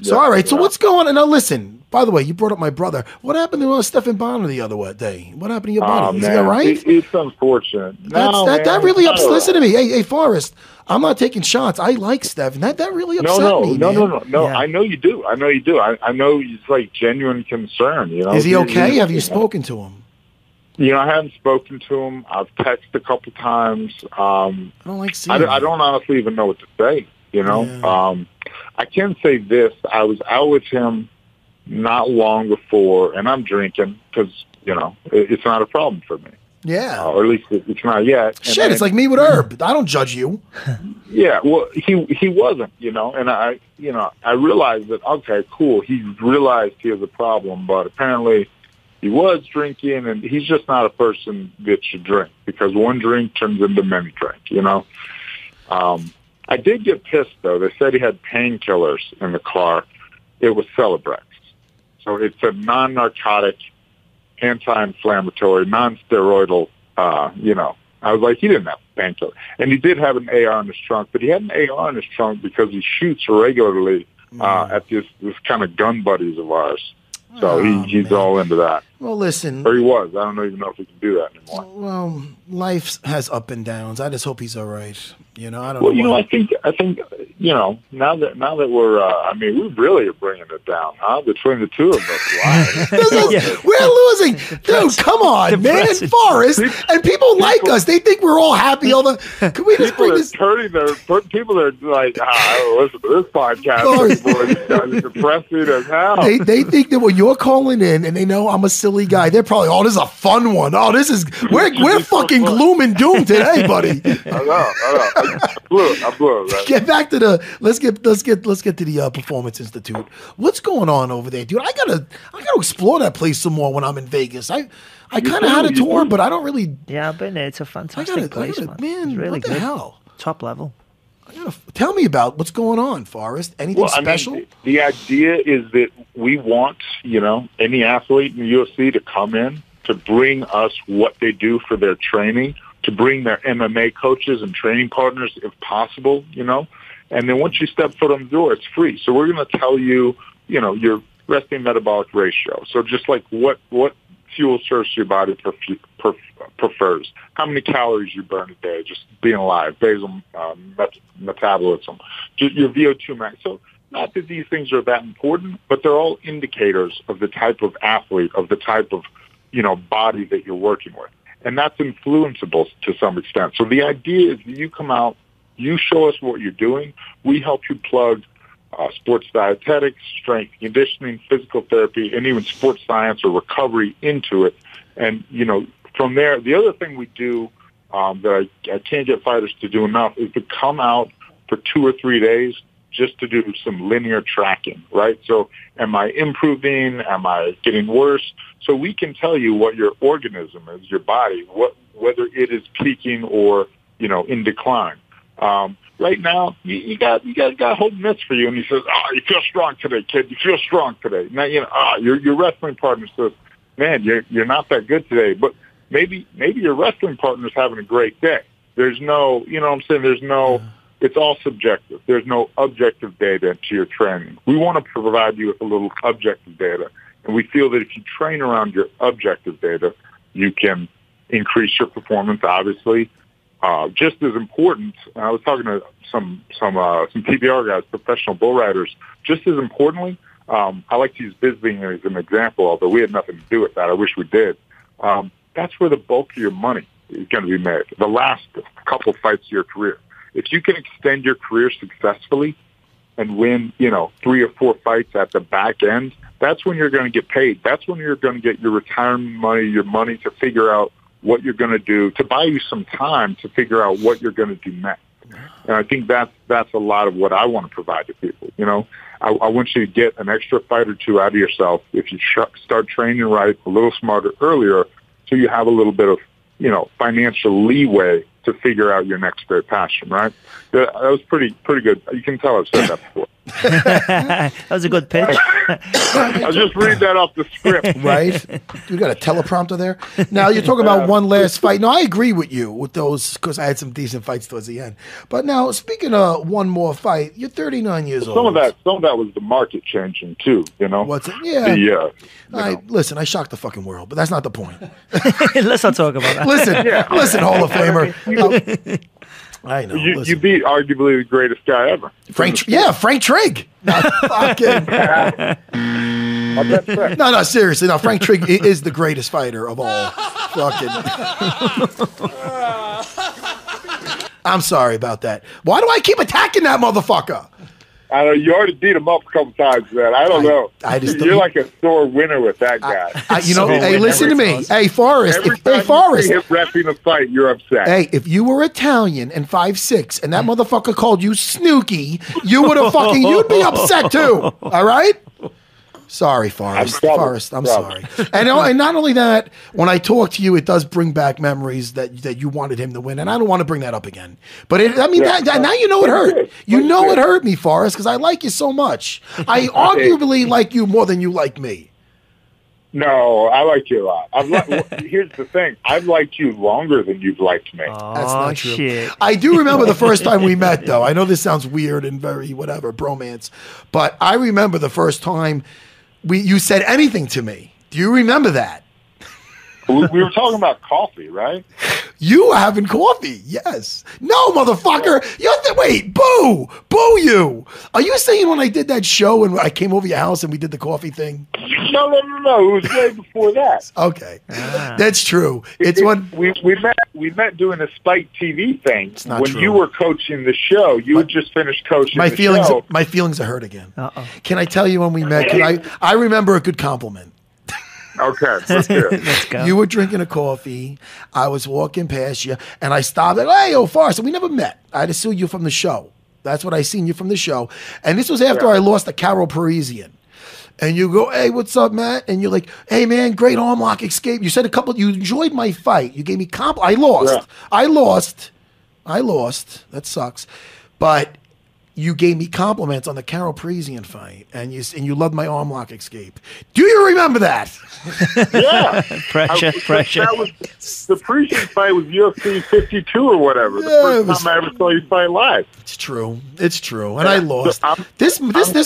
So, all right. So, what's going on? Now, listen, by the way, you brought up my brother. What happened to Stephan Bonnar the other day? What happened to your buddy? Is he all right? It's unfortunate. That really upset. Listen to me. Hey, Forrest, I'm not taking shots. I like Stephan. That really upset me. No. Yeah. I know you do. I know it's like genuine concern. Is he okay? Have you spoken to him? I haven't spoken to him. I've texted a couple times. I don't like seeing him. I don't honestly even know what to say. Yeah. I can say this. I was out with him not long before, and I'm drinking because, it's not a problem for me. Yeah. Or at least it's not yet. Shit, it's like me with Herb. I don't judge you. Yeah, well, he wasn't, and I realized that, okay, cool, he realized he has a problem, but apparently he was drinking, and he's just not a person that should drink because one drink turns into many drinks, I did get pissed, though. They said he had painkillers in the car. It was Celebrex. So it's a non-narcotic, anti-inflammatory, non-steroidal, I was like, he didn't have painkillers. And he did have an AR in his trunk, but he had an AR in his trunk because he shoots regularly at this kind of gun buddies of ours. So he's all into that. Well, listen. Or he was. I don't even know if he can do that anymore. Well, life has up and downs. I just hope he's all right. I don't know. Well, I think, now that we're, we really are bringing it down, huh? Between the two of us. Wow. We're losing. Dude, come on, man. Forrest. And people like us. They think we're all happy all the, can we just bring this? People are like, listen to this podcast. These guys are depressing as hell. They think that when you're calling in and they know I'm a silly guy, they're probably, this is a fun one. We're fucking gloom and doom today, buddy. I know. I blew, right? Get back to let's get to the Performance Institute. What's going on over there, dude? I gotta explore that place some more when I'm in Vegas. I kind of had a tour, but I don't really. Yeah, I've been there. It's a fantastic place, man. It's really what the good. Hell? Top level. Tell me about what's going on, Forrest. Anything special? The idea is that we want, any athlete in the UFC to come in to bring us what they do for their training, to bring their MMA coaches and training partners if possible, And then once you step foot on the door, it's free. So we're going to tell you, your resting metabolic ratio. So just like what fuel source your body prefers, how many calories you burn a day, just being alive, basal metabolism, just your VO2 max. So not that these things are that important, but they're all indicators of the type of athlete, of the type of, body that you're working with. And that's influenceable to some extent. So the idea is that you come out, you show us what you're doing. We help you plug sports dietetics, strength conditioning, physical therapy, and even sports science or recovery into it. And, from there, the other thing we do that I can't get fighters to do enough is to come out for 2 or 3 days just to do some linear tracking, right? So am I improving? Am I getting worse? So we can tell you what your organism is, your body, whether it is peaking or, in decline. Right now, you got holding mitts for you, and he says, you feel strong today, kid. You feel strong today. Now, your wrestling partner says, man, you're not that good today, but maybe your wrestling partner's having a great day. There's no, there's no, it's all subjective. There's no objective data to your training. We want to provide you with a little objective data, and we feel that if you train around your objective data, you can increase your performance, obviously. Just as important, I was talking to some PBR guys, professional bull riders. Just as importantly, I like to use Bisping as an example, although we had nothing to do with that. I wish we did. That's where the bulk of your money is going to be made, the last couple fights of your career. If you can extend your career successfully and win, 3 or 4 fights at the back end, that's when you're going to get paid. That's when you're going to get your retirement money, your money to figure out what you're going to do, to buy you some time to figure out what you're going to do next. And I think that's a lot of what I want to provide to people. I want you to get an extra fight or two out of yourself if you start training right, a little smarter earlier, so you have a little bit of, financial leeway to figure out your next great passion, right? That was pretty good. You can tell I've said that before. That was a good pitch. I'll just read that off the script. Right? You got a teleprompter there. Now, you're talking about one last fight. No, I agree with you with those because I had some decent fights towards the end. But now, speaking of one more fight, you're 39 years old. Some of that was the market changing too, you know? What's it? Yeah. Listen, I shocked the fucking world, but that's not the point. Let's not talk about that. Listen, Hall of Famer. I know. You beat arguably the greatest guy ever. Frank Trigg. No, seriously. No, Frank Trigg is the greatest fighter of all. Fucking. I'm sorry about that. Why do I keep attacking that motherfucker? I know you already beat him up a couple times, man. I don't know. You're like a sore winner with that guy. Hey, listen to me. Hey, Forrest. Forrest. If repping a fight, you're upset. Hey, if you were Italian and 5'6", and that motherfucker called you Snooky, you'd be upset too. All right? Sorry, Forrest. I'm sorry. And not only that, when I talk to you, it does bring back memories that you wanted him to win, and I don't want to bring that up again. But now you know it hurt. You know it hurt me, Forrest, because I like you so much. I arguably like you more than you like me. No, I like you a lot. Here's the thing. I've liked you longer than you've liked me. Oh, that's not true. Shit. I do remember the first time we met, though. I know this sounds weird and very whatever, bromance, but I remember the first time you said anything to me. Do you remember that? We were talking about coffee, right? You were having coffee, yes. No, motherfucker. Wait, boo you. Are you saying when I did that show and I came over your house and we did the coffee thing? No. It was way before that. Okay, that's true. We met doing a Spike TV thing. It's not when true. You were coaching the show. You had just finished coaching the show. My feelings are hurt again. Can I tell you when we met? I remember a good compliment. Okay, let's hear it. Let's go. You were drinking a coffee. I was walking past you, and I stopped. Hey, yo, Forrest. And we never met. I just saw you from the show. That's what I seen you from the show. And this was after I lost to Carol Parisian. And you go, hey, what's up, Matt? And you're like, hey, man, great arm lock escape. You said you enjoyed my fight. You gave me I lost. Yeah. I lost. That sucks. But you gave me compliments on the Carol Parisian fight, and you loved my arm lock escape. Do you remember that? Yeah. Pressure. The Parisian fight was UFC 52 or whatever. The first time I ever saw you fight live. It's true. And I lost. This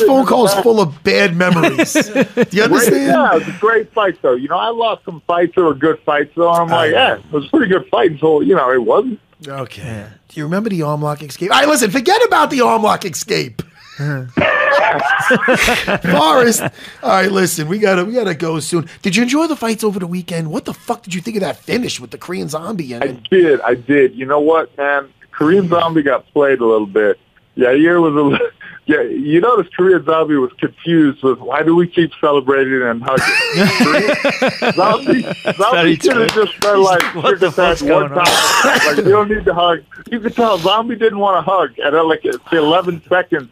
phone call is full of bad memories. Do you understand? Yeah, it was a great fight, though. I lost some fights that were good fights, though. I'm like, it was a pretty good fight until, it wasn't. Okay. Yeah. Do you remember the arm lock escape? All right, listen, forget about the arm lock escape. Forrest. All right, listen, we gotta go soon. Did you enjoy the fights over the weekend? What the fuck did you think of that finish with the Korean Zombie? I did. You know what, man? Korean Zombie got played a little bit. Yair was a little... Yeah, you notice Korean Zombie was confused with why do we keep celebrating and hugging? Zombie should have just been like, what the fuck's going on? Like, you don't need to hug. You could tell Zombie didn't want to hug. And then, like, it's 11 seconds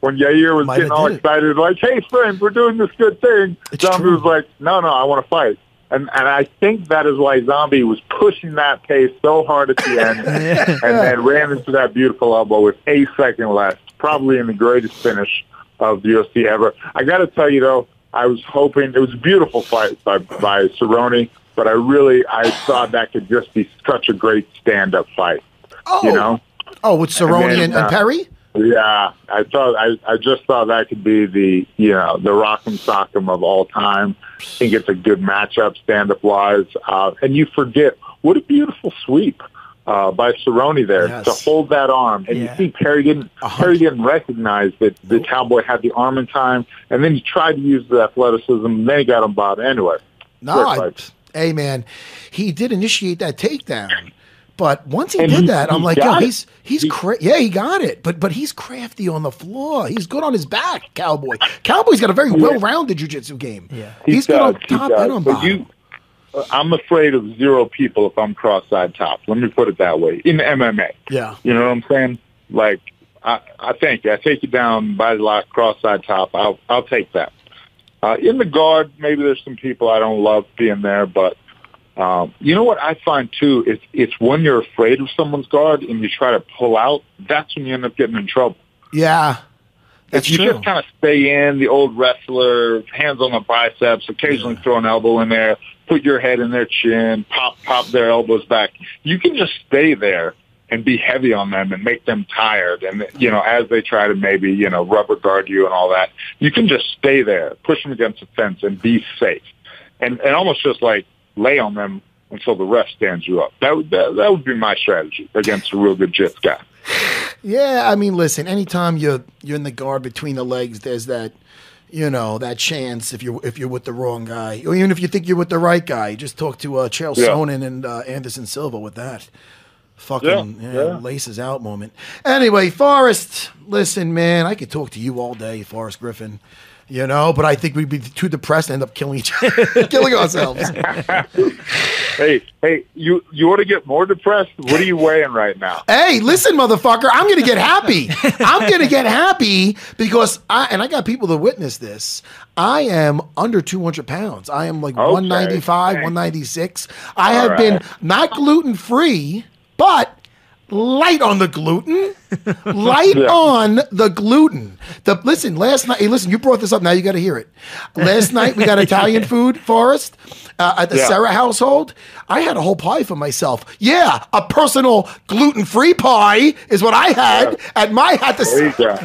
when Yair was getting all excited, like, hey, friend, we're doing this good thing. Zombie was like, no, I want to fight. And I think that is why Zombie was pushing that pace so hard at the end and then ran into that beautiful elbow with 8 seconds left, probably in the greatest finish of the UFC ever. I got to tell you, though, I was hoping it was a beautiful fight by Cerrone, but I thought that could just be such a great stand-up fight. Oh, with Cerrone and Perry? Yeah, I just thought that could be the rock'em sock'em of all time. I think it's a good matchup, stand-up wise. And you forget what a beautiful sweep by Cerrone there to hold that arm. And you see Perry didn't recognize that the Cowboy had the arm in time, and then he tried to use the athleticism, and then he got him bottom. Anyway, hey man, he did initiate that takedown. But once he did that, I'm like, he's he got it. But he's crafty on the floor. He's good on his back, Cowboy. Cowboy's got a very well-rounded jiu-jitsu game. Yeah, he's good on top and on bottom. I'm afraid of zero people if I'm cross-side top. Let me put it that way. In MMA. Yeah. You know what I'm saying? Like, I take you down by the lock, cross-side top. I'll take that. In the guard, maybe there's some people I don't love being there, but You know what I find too is it's when you're afraid of someone's guard and you try to pull out. That's when you end up getting in trouble. Yeah, that's if you true. just kind of stay in, the old wrestler, hands on the biceps, occasionally throw an elbow in there, put your head in their chin, pop their elbows back. You can just stay there and be heavy on them and make them tired. And, as they try to maybe, rubber guard you and all that, you can just stay there, push them against the fence and be safe. And almost just like lay on them until the ref stands you up. That would be my strategy against a real good jiu-jitsu guy. Yeah, I mean, listen, anytime you're in the guard between the legs, there's that, that chance if you're with the wrong guy. Or even if you think you're with the right guy. Just talk to Chael Sonnen and Anderson Silva with that. Fucking laces out moment. Anyway, Forrest, listen, man, I could talk to you all day, Forrest Griffin. But I think we'd be too depressed and end up killing killing ourselves. Hey, you want to get more depressed? What are you weighing right now? Hey, listen, motherfucker, I'm going to get happy. I'm going to get happy because I got people to witness this. I am under 200 pounds. I am like 195, 196. I have been not gluten-free, but light on the gluten. On the gluten. Listen, last night, you brought this up. Now you got to hear it. Last night we got Italian food, Forrest, at the Serra household. I had a whole pie for myself. Yeah, a personal gluten-free pie is what I had at my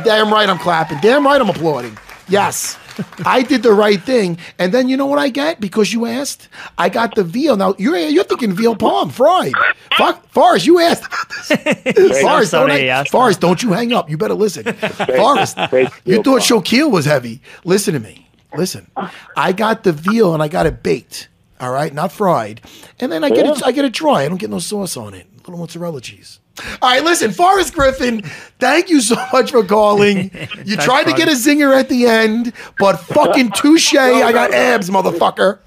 Damn right I'm clapping. Damn right I'm applauding. Yes. I did the right thing. And then you know what I get? Because you asked, I got the veal. Now, you're thinking veal palm fried. Fuck, Forrest, you asked about this. Forrest, don't you hang up. You better listen. Forrest, you thought Shaquille was heavy. Listen to me. Listen. I got the veal and I got it baked. All right? Not fried. And then I get it dry. I don't get no sauce on it. A little mozzarella cheese. All right, listen, Forrest Griffin, thank you so much for calling. You tried to get a zinger at the end, but fucking touche, I got abs, motherfucker.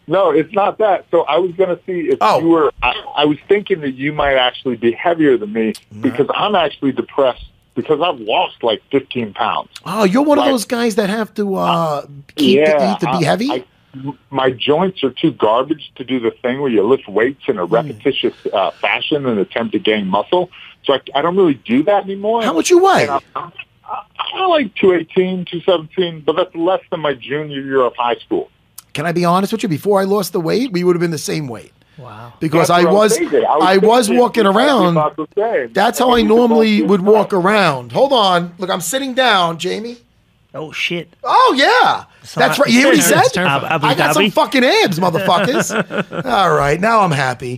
No, it's not that. So I was going to see if you were, I was thinking that you might actually be heavier than me because I'm actually depressed because I've lost like 15 pounds. Oh, you're one of those guys that have to eat to be heavy? My joints are too garbage to do the thing where you lift weights in a repetitious fashion and attempt to gain muscle. So I don't really do that anymore. How much you weigh? I like 218, 217, but that's less than my junior year of high school. Can I be honest with you? Before I lost the weight, we would have been the same weight. Wow. Because I was walking around. That's how I normally would walk around. Hold on. Look, I'm sitting down, Jamie. Oh, shit. Oh, yeah. That's right. You hear what he said? I got some fucking abs, motherfuckers. All right. Now I'm happy.